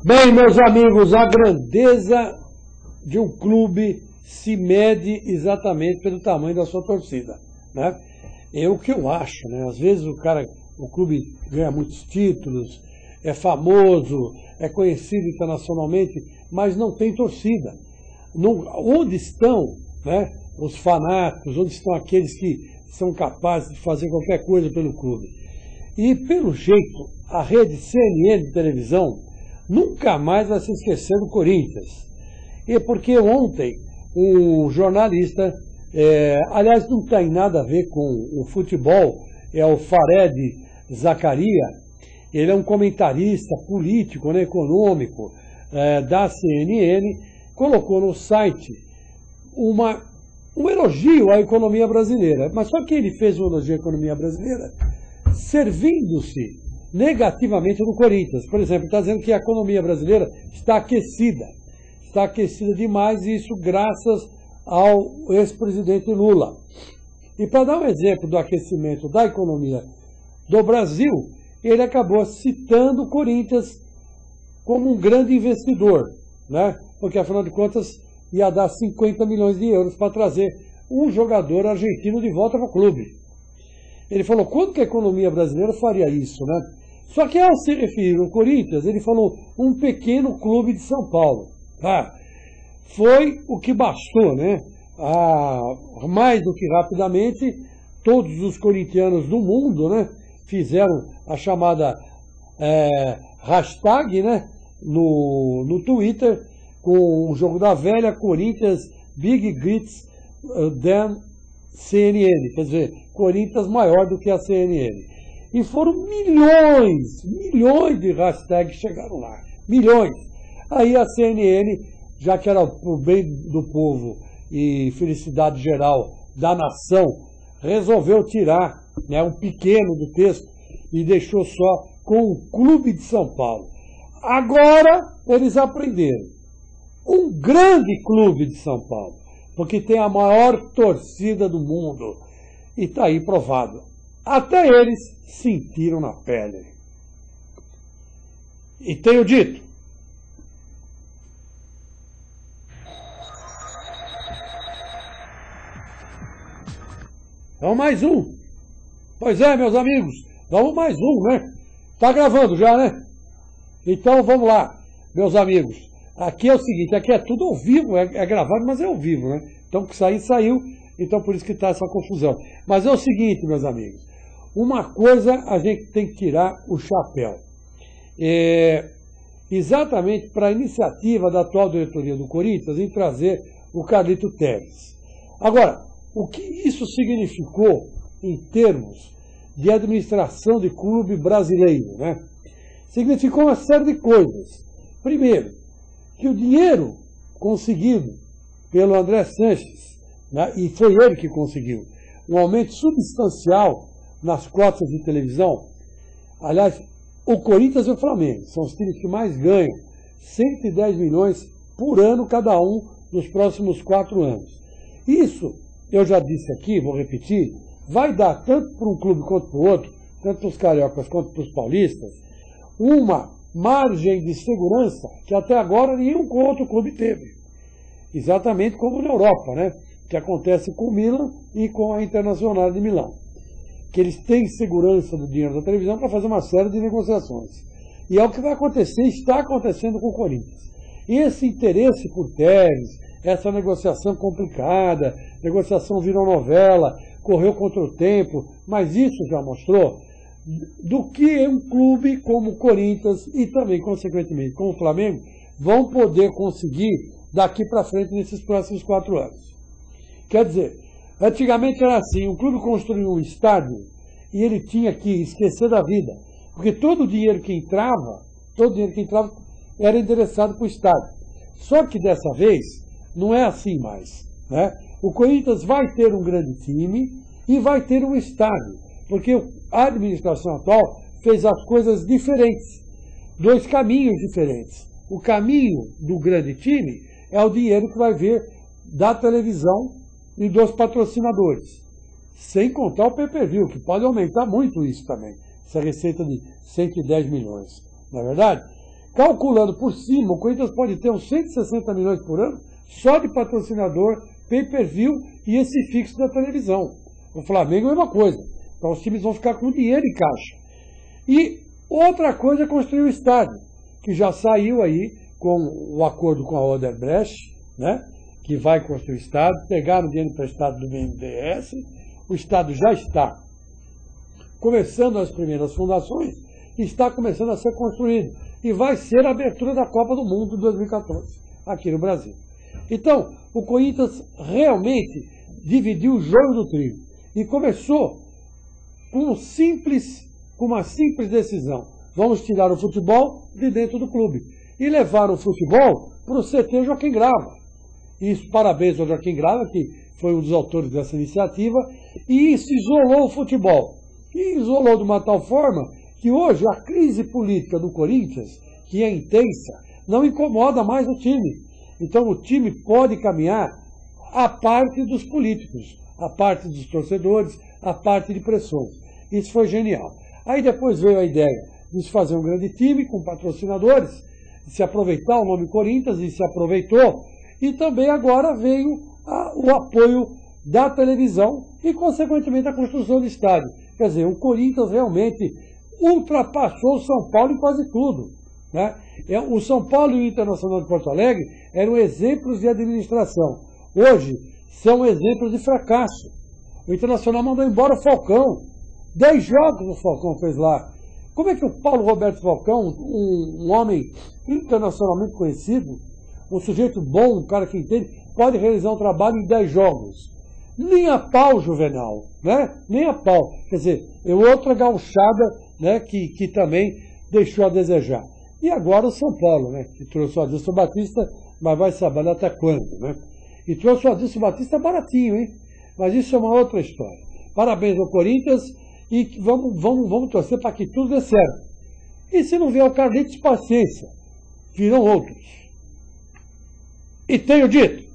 Bem, meus amigos, a grandeza de um clube se mede exatamente pelo tamanho da sua torcida, né? É o que eu acho, né? Às vezes o clube ganha muitos títulos, é famoso, é conhecido internacionalmente, mas não tem torcida. Onde estão, né, os fanáticos, onde estão aqueles que são capazes de fazer qualquer coisa pelo clube? E, pelo jeito, a rede CNN de televisão nunca mais vai se esquecer do Corinthians. E porque ontem um jornalista, aliás, não tem nada a ver com o futebol, é o Fared Zakaria, ele é um comentarista político, né, econômico, da CNN, colocou no site um elogio à economia brasileira. Mas só que ele fez um elogio à economia brasileira servindo-se negativamente do Corinthians. Por exemplo, está dizendo que a economia brasileira está aquecida demais, e isso graças ao ex-presidente Lula. E para dar um exemplo do aquecimento da economia do Brasil, ele acabou citando o Corinthians como um grande investidor, né? Porque afinal de contas ia dar 50 milhões de euros para trazer um jogador argentino de volta para o clube. Ele falou, quando que a economia brasileira faria isso, né? Só que ao se referir ao Corinthians, ele falou um pequeno clube de São Paulo. Foi o que bastou, né? Mais do que rapidamente, todos os corintianos do mundo, né, fizeram a chamada hashtag, né, no Twitter, com o jogo da velha, Corinthians Big Grits than CNN, quer dizer, Corinthians maior do que a CNN. E foram milhões de hashtags que chegaram lá, milhões. Aí a CNN, já que era o bem do povo e felicidade geral da nação, resolveu tirar, né, um pequeno do texto e deixou só com o Clube de São Paulo. Agora eles aprenderam. Um grande clube de São Paulo, porque tem a maior torcida do mundo. E está aí provado. Até eles sentiram na pele. E tenho dito. Vamos mais um. Pois é, meus amigos. Vamos mais um, né? Tá gravando já, né? Então vamos lá, meus amigos. Aqui é o seguinte, aqui é tudo ao vivo, é gravado, mas é ao vivo, né? Então o que sair, saiu, então por isso que está essa confusão. Mas é o seguinte, meus amigos, uma coisa a gente tem que tirar o chapéu. Exatamente para a iniciativa da atual diretoria do Corinthians em trazer o Carlito Telles. Agora, o que isso significou em termos de administração de clube brasileiro, né? Significou uma série de coisas. Primeiro, que o dinheiro conseguido pelo André Sanches, né, e foi ele que conseguiu, um aumento substancial nas cotas de televisão. Aliás, o Corinthians e o Flamengo são os times que mais ganham, 110 milhões por ano cada um nos próximos 4 anos. Isso, eu já disse aqui, vou repetir, vai dar tanto para um clube quanto para o outro, tanto para os cariocas quanto para os paulistas, uma margem de segurança que até agora nenhum outro clube teve. Exatamente como na Europa, né? Que acontece com o Milan e com a Internacional de Milão. Que eles têm segurança do dinheiro da televisão para fazer uma série de negociações. E é o que vai acontecer, está acontecendo com o Corinthians. E esse interesse por Telles, essa negociação complicada, negociação virou novela, correu contra o tempo, mas isso já mostrou do que um clube como o Corinthians e também, consequentemente, como o Flamengo, vão poder conseguir daqui para frente nesses próximos 4 anos. Quer dizer, antigamente era assim, um clube construiu um estádio e ele tinha que esquecer da vida, porque todo o dinheiro que entrava era endereçado para o estádio. Só que dessa vez não é assim mais, né? O Corinthians vai ter um grande time e vai ter um estádio, porque a administração atual fez as coisas diferentes, 2 caminhos diferentes. O caminho do grande time é o dinheiro que vai vir da televisão e dos patrocinadores, sem contar o pay-per-view, que pode aumentar muito isso também, essa receita de 110 milhões, não é verdade? calculando por cima, o Corinthians pode ter uns 160 milhões por ano só de patrocinador, pay-per-view e esse fixo da televisão. O Flamengo é a mesma coisa. Então os times vão ficar com dinheiro em caixa. E outra coisa é construir o estádio, que já saiu aí com o acordo com a Odebrecht, né, que vai construir o estádio, pegaram dinheiro emprestado do BNDES, o estádio já está começando as primeiras fundações e está começando a ser construído. E vai ser a abertura da Copa do Mundo de 2014, aqui no Brasil. Então, o Corinthians realmente dividiu o joio do trigo e começou com uma simples decisão. Vamos tirar o futebol de dentro do clube e levar o futebol para o CT Joaquim Grava. Isso, parabéns ao Joaquim Grava, que foi um dos autores dessa iniciativa, e isso isolou o futebol. E isolou de uma tal forma que hoje a crise política do Corinthians, que é intensa, não incomoda mais o time. Então o time pode caminhar à parte dos políticos, à parte dos torcedores, à parte de pressões. Isso foi genial. Aí depois veio a ideia de se fazer um grande time com patrocinadores, de se aproveitar o nome Corinthians, e se aproveitou. E também agora veio o apoio da televisão e, consequentemente, a construção do estádio. Quer dizer, o Corinthians realmente ultrapassou o São Paulo em quase tudo, né? O São Paulo e o Internacional de Porto Alegre eram exemplos de administração. Hoje, são exemplos de fracasso. O Internacional mandou embora o Falcão. 10 jogos o Falcão fez lá. Como é que o Paulo Roberto Falcão, um homem internacionalmente conhecido, um sujeito bom, um cara que entende, pode realizar um trabalho em 10 jogos? Nem a pau, Juvenal, né? Nem a pau. Quer dizer, é outra gauchada, né, que também deixou a desejar. E agora o São Paulo, né, que trouxe o Adilson Batista, mas vai saber até quando, né? E trouxe o Adilson Batista baratinho, hein? Mas isso é uma outra história. Parabéns ao Corinthians e vamos torcer para que tudo dê certo. E se não vier o Carlitos, paciência. Virão outros. E tenho dito.